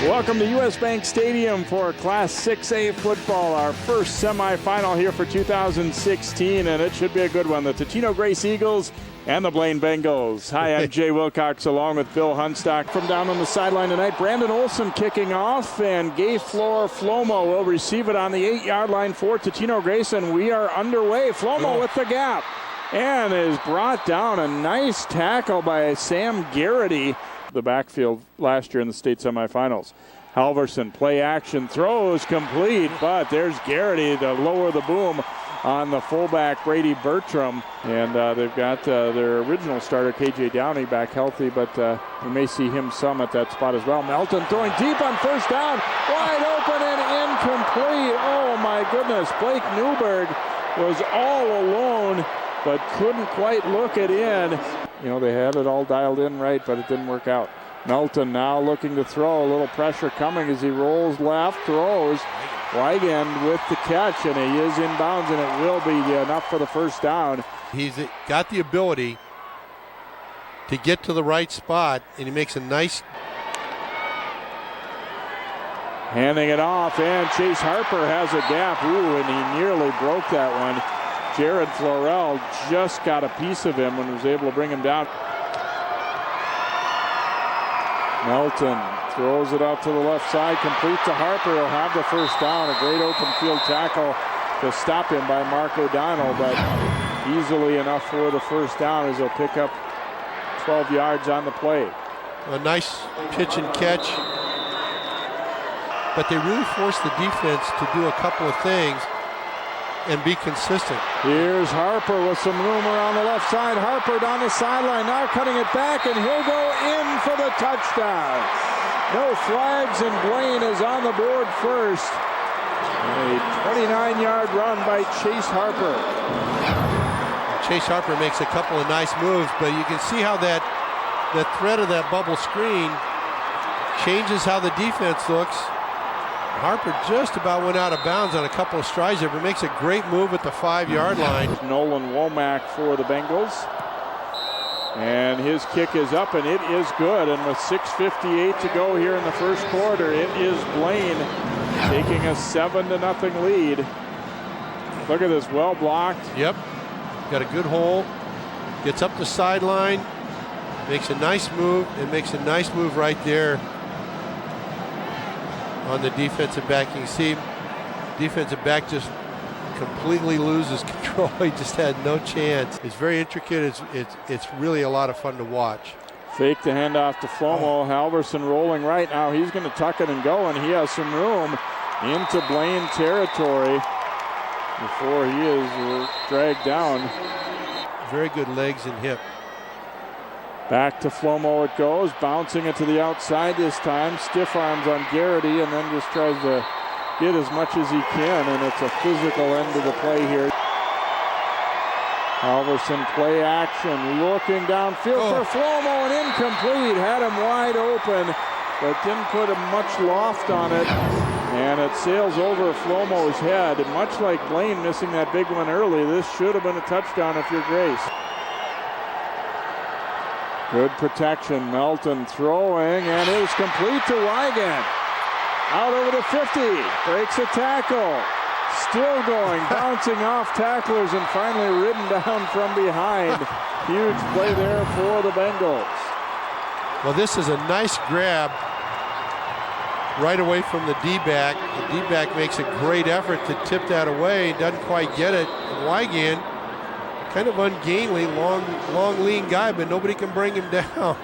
Welcome to U.S. Bank Stadium for Class 6A football, our first semifinal here for 2016, and it should be a good one. The Totino-Grace Eagles and the Blaine Bengals. Hi, I'm Jay Wilcox along with Bill Hunstock. From down on the sideline tonight, Brandon Olson kicking off, and Gay Flomo will receive it on the 8-yard line for Totino-Grace, and we are underway. Flomo with the gap, and is brought down. A nice tackle by Sam Garrity. The backfield last year in the state semifinals. Halverson, play action, throws complete, but there's Garrity to lower the boom on the fullback Brady Bertram. And they've got their original starter KJ Downey back healthy, but we may see him some at that spot as well. Melton throwing deep on first down, wide open and incomplete. Oh my goodness, Blake Newberg was all alone, but couldn't quite look it in. You know, they had it all dialed in right, but it didn't work out. Melton now looking to throw. A little pressure coming as he rolls left, throws. Weigand with the catch, and he is inbounds, and it will be enough for the first down. He's got the ability to get to the right spot, and he makes a nice... Handing it off, and Chase Harper has a gap. Ooh, and he nearly broke that one. Jared Florell just got a piece of him and was able to bring him down. Melton throws it out to the left side, complete to Harper. He'll have the first down. A great open field tackle to stop him by Mark O'Donnell, but easily enough for the first down as he'll pick up 12 yards on the play. A nice pitch and catch, but they really forced the defense to do a couple of things and be consistent. Here's Harper with some room around the left side. Harper down the sideline, now cutting it back, and he'll go in for the touchdown. No flags, and Blaine is on the board first. A 29-yard run by Chase Harper. Chase Harper makes a couple of nice moves, but you can see how the threat of that bubble screen changes how the defense looks. Harper just about went out of bounds on a couple of strides there, but makes a great move at the 5-yard line. Nolan Womack for the Bengals. And his kick is up, and it is good. And with 6:58 to go here in the first quarter, it is Blaine taking a 7-0 lead. Look at this, well blocked. Yep, got a good hole. Gets up the sideline, makes a nice move, and makes a nice move right there on the defensive back. You can see defensive back just completely loses control. He just had no chance. It's very intricate. It's really a lot of fun to watch. Fake the handoff to Flomo. Halverson rolling right now. He's going to tuck it and go, and he has some room into Blaine territory before he is dragged down. Very good legs and hip. Back to Flomo it goes, bouncing it to the outside this time. Stiff arms on Garrity, and then just tries to get as much as he can, and it's a physical end to the play here. Halverson play action, looking downfield for Flomo, and incomplete. Had him wide open, but didn't put much loft on it, and it sails over Flomo's head. And much like Blaine missing that big one early, this should have been a touchdown if you're Grace. Good protection, Melton throwing, and it is complete to Weigand. Out over the 50, breaks a tackle. Still going, bouncing off tacklers, and finally ridden down from behind. Huge play there for the Bengals. Well, this is a nice grab right away from the D-back. The D-back makes a great effort to tip that away, doesn't quite get it. And Weigand, kind of ungainly, long, lean guy, but nobody can bring him down.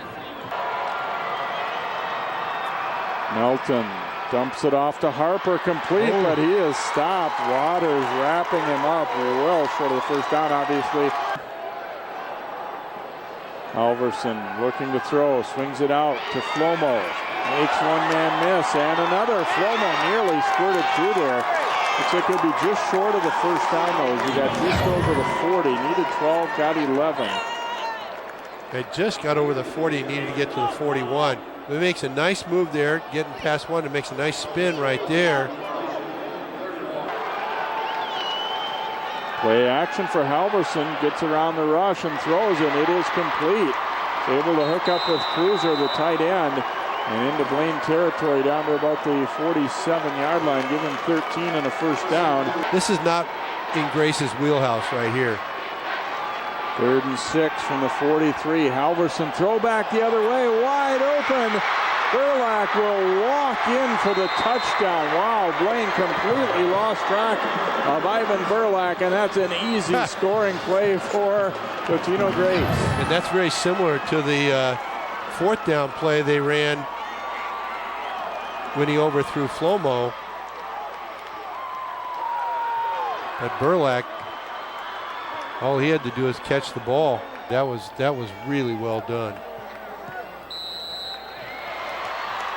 Melton dumps it off to Harper, complete, but he is stopped. Waters wrapping him up. Well short of the first down, obviously. Halverson looking to throw, swings it out to Flomo. Makes one-man miss, and another. Flomo nearly squirted through there. Looks like he'll be just short of the first down, though. He got just over the 40. Needed 12, got 11. They just got over the 40, needed to get to the 41. But he makes a nice move there, getting past one, and makes a nice spin right there. Play action for Halverson, gets around the rush and throws, and it is complete. Able to hook up with Cruiser, the tight end. And into Blaine territory down to about the 47-yard line. Give him 13 and a first down. This is not in Grace's wheelhouse right here. 3rd and 6 from the 43. Halverson throw back the other way, wide open. Burlack will walk in for the touchdown. Wow, Blaine completely lost track of Ivan Burlack, and that's an easy scoring play for Totino-Grace. And that's very similar to the 4th down play they ran when he overthrew Flomo. But Burlack, all he had to do is catch the ball. That was really well done.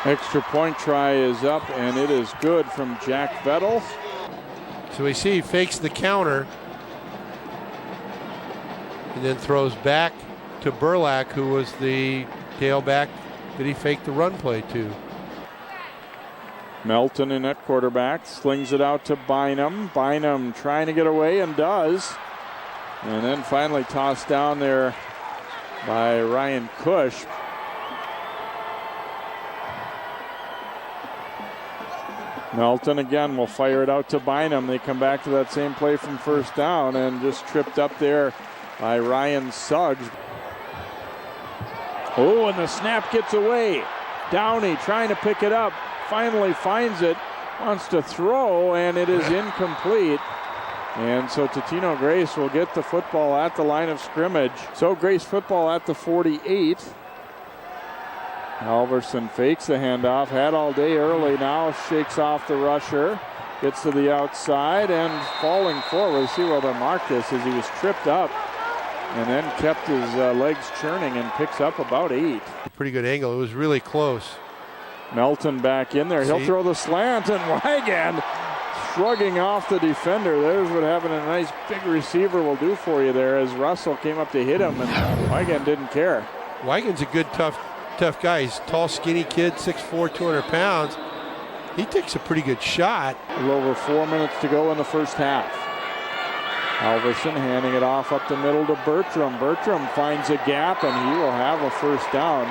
Extra point try is up, and it is good from Jack Vettel. So we see he fakes the counter and then throws back to Burlack, who was the tailback that he faked the run play to. Melton in at quarterback, slings it out to Bynum. Bynum trying to get away and does. And then finally tossed down there by Ryan Cush. Melton again will fire it out to Bynum. They come back to that same play from first down and just tripped up there by Ryan Suggs. Oh, and the snap gets away. Downey trying to pick it up. Finally finds it. Wants to throw, and it is incomplete. And so Totino-Grace will get the football at the line of scrimmage. So Grace football at the 48. Halverson fakes the handoff, had all day early, now shakes off the rusher, gets to the outside and falling forward. See where they marked this as he was tripped up and then kept his legs churning and picks up about 8. Pretty good angle. It was really close. Melton back in there. He'll throw the slant, and Weigand shrugging off the defender. There's what having a nice big receiver will do for you there, as Russell came up to hit him and Weigand didn't care. Weigand's a good, tough guy. He's a tall, skinny kid, 6'4", 200 pounds. He takes a pretty good shot. A little over 4 minutes to go in the first half. Halverson handing it off up the middle to Bertram. Bertram finds a gap, and he will have a first down.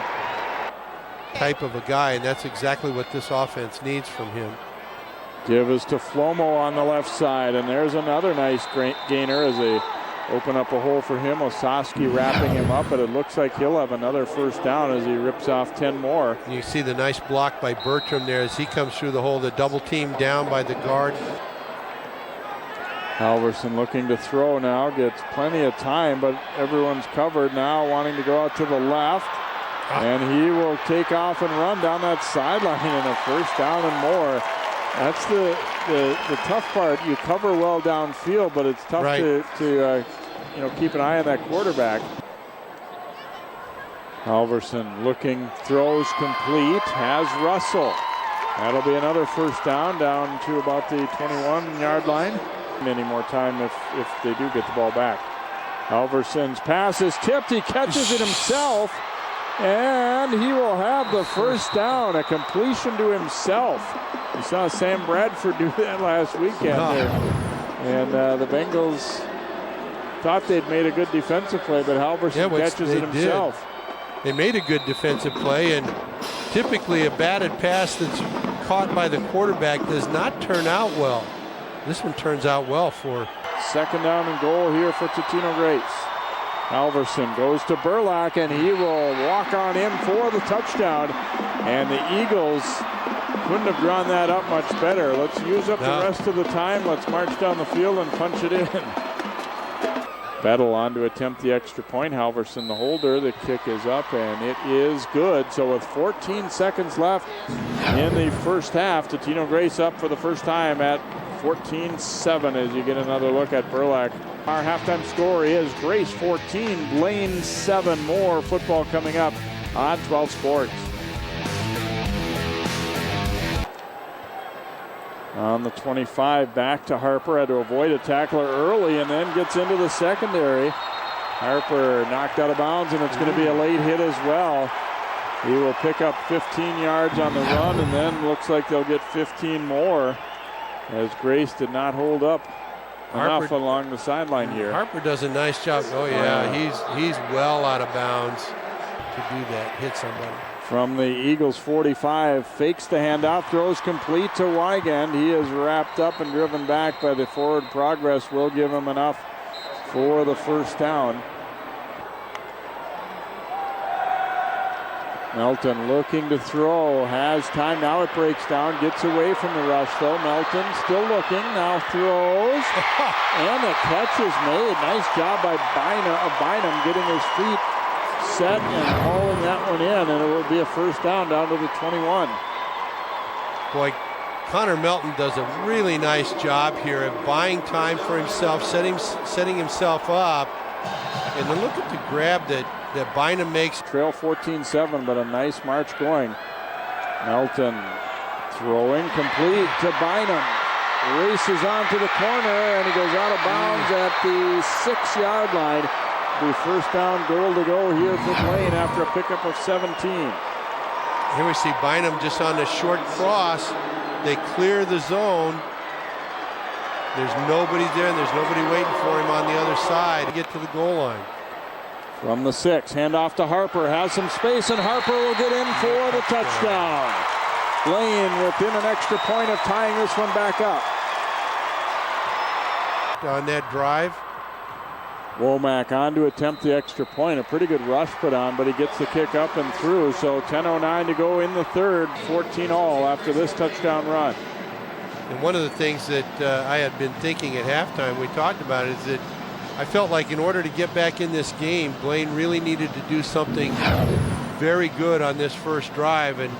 Type of a guy, and that's exactly what this offense needs from him. Give is to Flomo on the left side, and there's another nice gainer as they open up a hole for him. Osowski wrapping him up, but it looks like he'll have another first down as he rips off 10 more. You see the nice block by Bertram there as he comes through the hole, the double team down by the guard. Halverson looking to throw now, gets plenty of time, but everyone's covered now, wanting to go out to the left. And he will take off and run down that sideline in a first down and more. That's the tough part. You cover well downfield, but it's tough to keep an eye on that quarterback. Halverson looking, throws complete, has Russell. That'll be another first down to about the 21-yard line. Any more time if they do get the ball back. Halverson's pass is tipped. He catches it himself, and he will have the first down, a completion to himself. You saw Sam Bradford do that last weekend there. And the Bengals thought they'd made a good defensive play, but Halverson catches it himself. They made a good defensive play, and typically a batted pass that's caught by the quarterback does not turn out well. This one turns out well for. Second down and goal here for Totino-Grace. Halverson goes to Burlack, and he will walk on in for the touchdown. And the Eagles couldn't have drawn that up much better. Let's use up the rest of the time. Let's march down the field and punch it in. Vettel on to attempt the extra point. Halverson the holder. The kick is up, and it is good. So with 14 seconds left in the first half, Totino-Grace up for the first time at 14-7 as you get another look at Burlack. Our halftime score is Grace 14, Blaine 7. More football coming up on 12 Sports. On the 25, back to Harper. Had to avoid a tackler early and then gets into the secondary. Harper knocked out of bounds, and it's going to be a late hit as well. He will pick up 15 yards on the run, and then looks like they'll get 15 more, as Grace did not hold up enough along the sideline here. Harper does a nice job. Oh yeah, he's well out of bounds to do that, hit somebody. from the Eagles 45, fakes the handoff, throws complete to Wygand. He is wrapped up and driven back by the forward progress. Will give him enough for the first down. Melton looking to throw, has time, now it breaks down, gets away from the rush though. Melton still looking, now throws, and the catch is made. Nice job by Bynum getting his feet set and hauling that one in, and it will be a first down to the 21. Boy, Connor Melton does a really nice job here of buying time for himself, setting himself up, and then look at the grab that Bynum makes. Trail 14-7, but a nice march going. Melton throwing complete to Bynum. Races on to the corner, and he goes out of bounds at the 6-yard line. The first down, goal to go here for Blaine after a pickup of 17. Here we see Bynum just on the short cross. They clear the zone. There's nobody there, and there's nobody waiting for him on the other side to get to the goal line. From the 6, handoff to Harper, has some space, and Harper will get in for the touchdown. Blaine within an extra point of tying this one back up. On that drive. Womack on to attempt the extra point. A pretty good rush put on, but he gets the kick up and through. So 10:09 to go in the third, 14-all after this touchdown run. And one of the things that I had been thinking at halftime, we talked about it, is that I felt like in order to get back in this game, Blaine really needed to do something very good on this first drive. And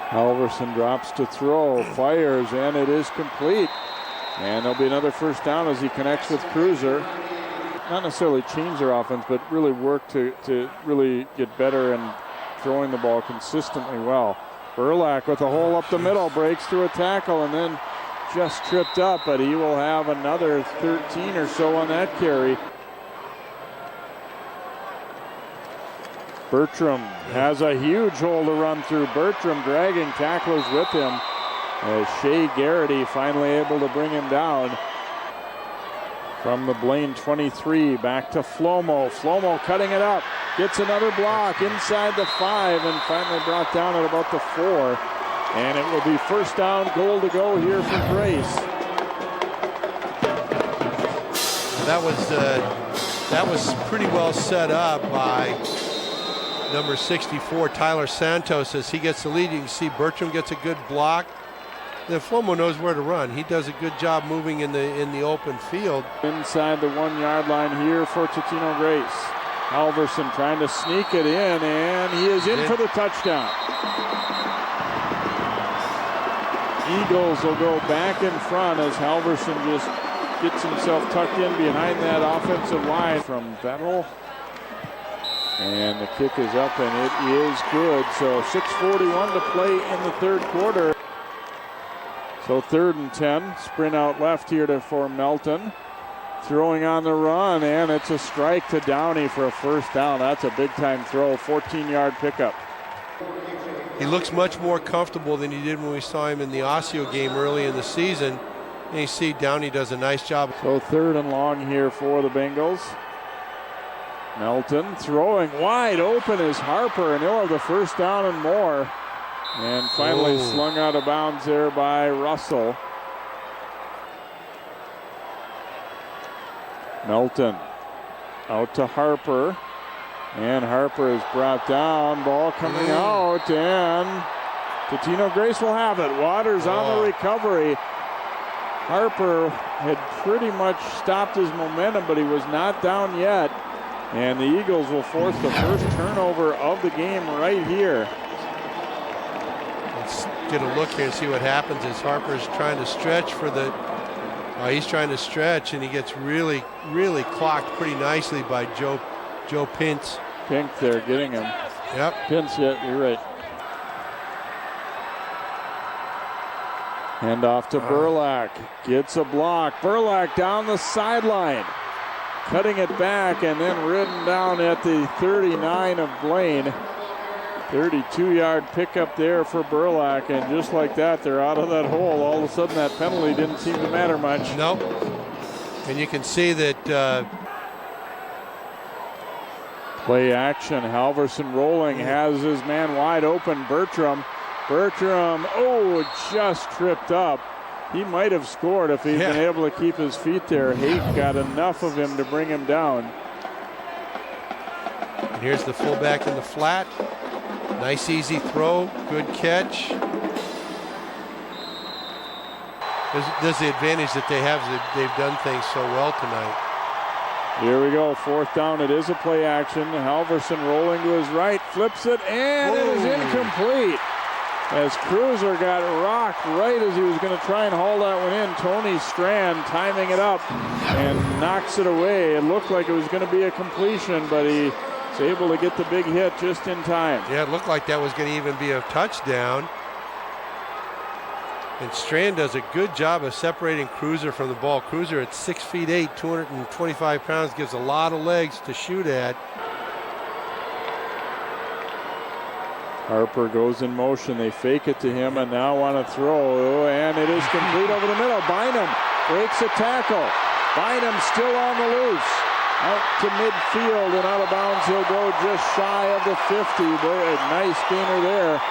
Halverson drops to throw, fires, and it is complete. And there'll be another first down as he connects with Cruiser. Not necessarily change their offense, but really work to really get better and throwing the ball consistently well. Burlack with a hole up the middle, breaks through a tackle, and then just tripped up, but he will have another 13 or so on that carry. Bertram has a huge hole to run through. Bertram dragging tacklers with him as Shea Garrity finally able to bring him down. From the Blaine 23 back to Flomo. Flomo cutting it up, gets another block inside the 5 and finally brought down at about the 4. And it will be first down, goal to go here for Grace. That was pretty well set up by number 64, Tyler Santos, as he gets the lead. You can see Bertram gets a good block. Then Flomo knows where to run. He does a good job moving in the open field. Inside the 1-yard line here for Totino-Grace. Halverson trying to sneak it in, and he is in for the touchdown. Eagles will go back in front as Halverson just gets himself tucked in behind that offensive line from Vettel. And the kick is up, and it is good. So 6:41 to play in the third quarter. So 3rd and 10, sprint out left here for Melton. Throwing on the run, and it's a strike to Downey for a first down. That's a big-time throw, 14-yard pickup. He looks much more comfortable than he did when we saw him in the Osseo game early in the season. And you see Downey does a nice job. So 3rd and long here for the Bengals. Melton throwing wide open is Harper, and he'll have the first down and more. And finally slung out of bounds there by Russell. Melton out to Harper. And Harper is brought down. Ball coming out, and Totino-Grace will have it. Waters on the recovery. Harper had pretty much stopped his momentum, but he was not down yet. And the Eagles will force the first turnover of the game right here. Let's get a look here and see what happens as Harper's trying to stretch for the... he's trying to stretch, and he gets really, really clocked pretty nicely by Joe Pintz. Pink there getting him. Yep. Pintz, yeah, you're right. Hand off to Burlack. Gets a block. Burlack down the sideline. Cutting it back and then ridden down at the 39 of Blaine. 32-yard pickup there for Burlack, and just like that, they're out of that hole. All of a sudden, that penalty didn't seem to matter much. Nope. And you can see that Play action. Halverson rolling, has his man wide open. Bertram, oh, just tripped up. He might have scored if he'd been able to keep his feet there. Haight got enough of him to bring him down. And here's the fullback in the flat. Nice easy throw, good catch. There's the advantage that they have, that they've done things so well tonight. Here we go, 4th down. It is a play action. Halverson rolling to his right, flips it, and it is incomplete. As Cruiser got rocked right as he was going to try and haul that one in. Tony Strand timing it up and knocks it away. It looked like it was going to be a completion, but he was able to get the big hit just in time. Yeah, it looked like that was going to even be a touchdown. And Strand does a good job of separating Cruiser from the ball. Cruiser at 6'8", 225 pounds, gives a lot of legs to shoot at. Harper goes in motion. They fake it to him and now want to throw. And it is complete over the middle. Bynum breaks a tackle. Bynum still on the loose. Out to midfield and out of bounds. He'll go just shy of the 50. A nice gainer there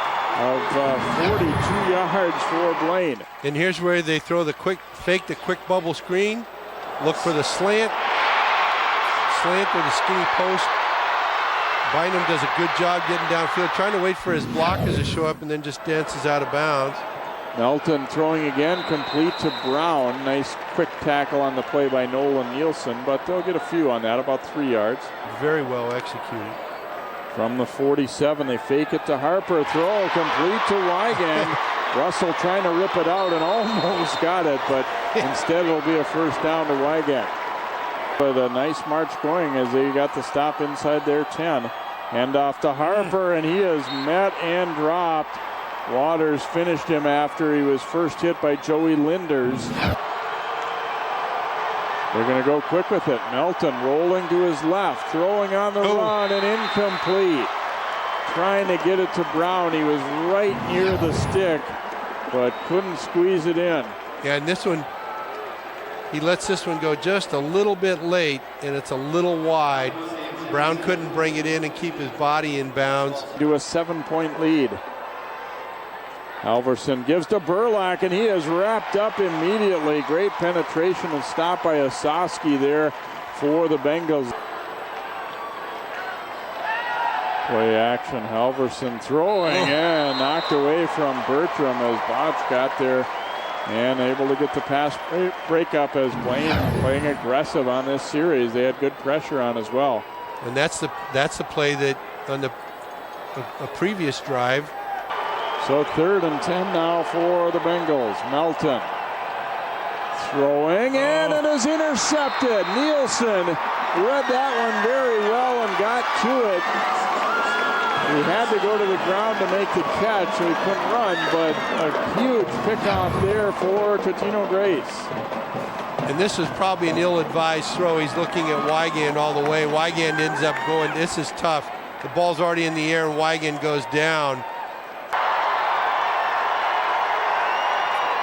of 42 yards for Blaine. And here's where they throw the quick bubble screen. Look for the slant or the skinny post. Bynum does a good job getting downfield, trying to wait for his blockers to show up and then just dances out of bounds. Melton throwing again, complete to Brown. Nice quick tackle on the play by Nolan Nielsen, but they'll get a few on that, about 3 yards. Very well executed. From the 47, they fake it to Harper. Throw complete to Wygand. Russell trying to rip it out and almost got it, but instead it'll be a 1st down to Wygand. But a nice march going as they got the stop inside their 10. Hand off to Harper, and he is met and dropped. Waters finished him after he was first hit by Joey Linders. They're going to go quick with it. Melton rolling to his left, throwing on the run and incomplete. Trying to get it to Brown. He was right near the stick, but couldn't squeeze it in. Yeah, and this one, he lets this one go just a little bit late, and it's a little wide. Brown couldn't bring it in and keep his body in bounds. To a 7-point lead. Halverson gives to Burlack, and he is wrapped up immediately. Great penetration and stop by Ossowski there for the Bengals. Play action, Halverson throwing and knocked away from Bertram as Botch got there and able to get the pass breakup as Blaine playing aggressive on this series. They had good pressure on as well. And that's the play that on a previous drive. So 3rd and 10 now for the Bengals. Melton throwing, and it is intercepted. Nielsen read that one very well and got to it. He had to go to the ground to make the catch, so he couldn't run, but a huge pickoff there for Totino-Grace. And this is probably an ill-advised throw. He's looking at Wygand all the way. Wygand ends up going, this is tough. The ball's already in the air and Wygand goes down.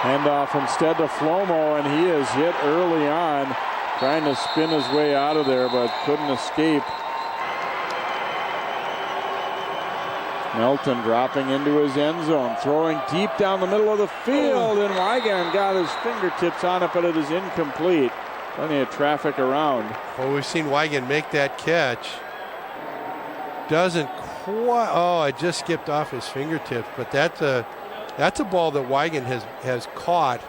Handoff instead to Flomo, and he is hit early on, trying to spin his way out of there, but couldn't escape. Melton dropping into his end zone, throwing deep down the middle of the field, and Wygand got his fingertips on it, but it is incomplete. Plenty of traffic around. Well, we've seen Wygand make that catch. Doesn't quite, it just skipped off his fingertips, but that's a ball that Wygand has caught.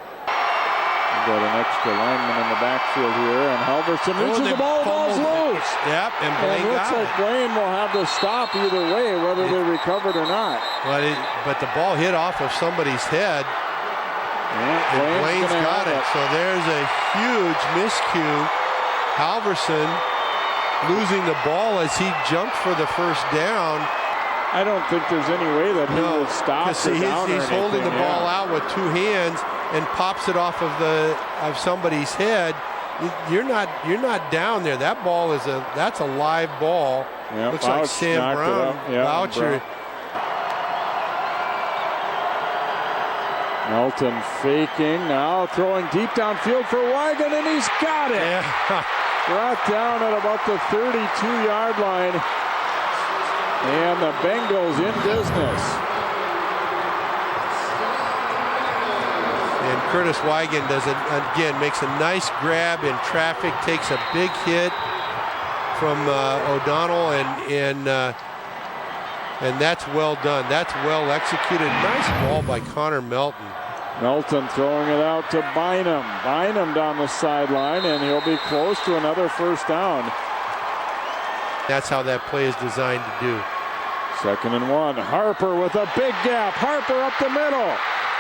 We've got an extra lineman in the backfield here, and Halverson reaches the ball, ball's loose. Yep, and Blaine looks got like Blaine will have the stop either way, whether they recovered or not. But the ball hit off of somebody's head, and Blaine's got it. So there's a huge miscue. Halverson losing the ball as he jumped for the 1st down. I don't think there's any way that he will stop. He's holding the ball out with 2 hands and pops it off of somebody's head. You're not down there. That ball that's a live ball. Yep, looks like Sam Brown. Boucher. Melton faking now, throwing deep downfield for Wygand, and he's got it. Yeah. Brought down at about the 32-yard line. And the Bengals in business. And Curtis Wigan does it again, makes a nice grab in traffic, takes a big hit from O'Donnell, and that's well done. That's well executed. Nice ball by Connor Melton. Melton throwing it out to Bynum. Bynum down the sideline, and he'll be close to another first down. That's how that play is designed to do. 2nd and 1. Harper with a big gap. Harper up the middle.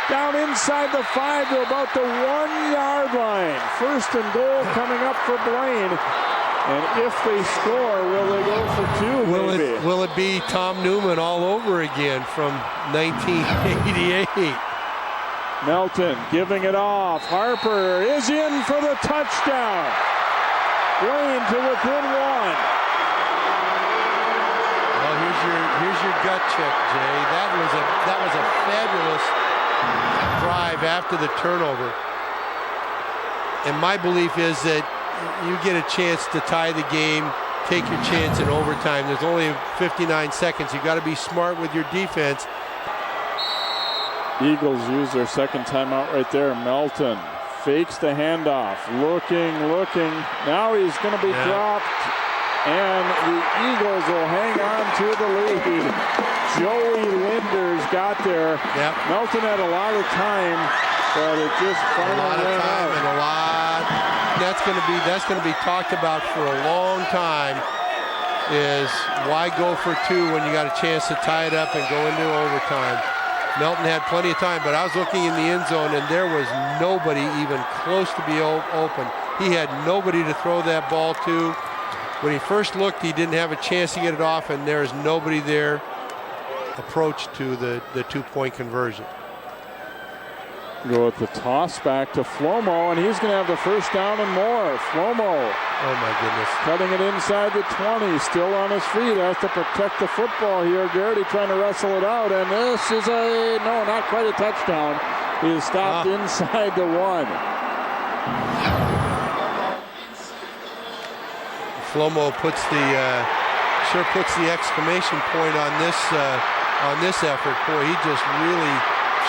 Down inside the 5 to about the 1-yard line. 1st and goal coming up for Blaine. And if they score, will they go for 2? Will it be Tom Newman all over again from 1988? Melton giving it off. Harper is in for the touchdown. Blaine to within 1. Well, here's your gut check, Jay. That was a fabulous drive after the turnover. And my belief is that you get a chance to tie the game, take your chance in overtime. There's only 59 seconds. You got to be smart with your defense. Eagles use their 2nd timeout right there. Melton fakes the handoff. Looking. Now he's going to be dropped. And the Eagles will hang on to the lead. Joey Linders got there. Yep. Melton had a lot of time, but it just finally ran out. And a lot. That's going to be talked about for a long time. Is why go for 2 when you got a chance to tie it up and go into overtime? Melton had plenty of time, but I was looking in the end zone and there was nobody even close to be open. He had nobody to throw that ball to. When he first looked, he didn't have a chance to get it off, and there's nobody there. Approach to the 2-point conversion. Go with the toss back to Flomo, and he's going to have the first down and more. Flomo. Oh my goodness. Cutting it inside the 20, still on his feet, has to protect the football here. Garrity trying to wrestle it out, and this is no, not quite a touchdown. He is stopped inside the 1. Flomo puts the exclamation point on this effort. Boy, he just really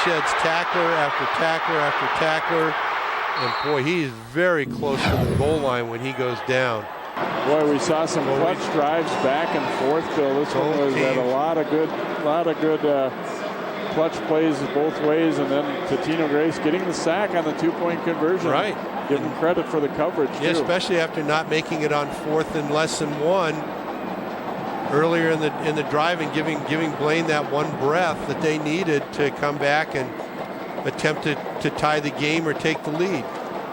sheds tackler after tackler after tackler, and boy, he is very close to the goal line when he goes down. Boy, we saw some clutch drives back and forth, Bill. This one was at a lot of good clutch plays both ways, and then Totino-Grace getting the sack on the 2-point conversion. Right. Give him credit for the coverage, too. Yeah, especially after not making it on 4th and less than 1 earlier in the drive, and giving Blaine that one breath that they needed to come back and attempt to tie the game or take the lead.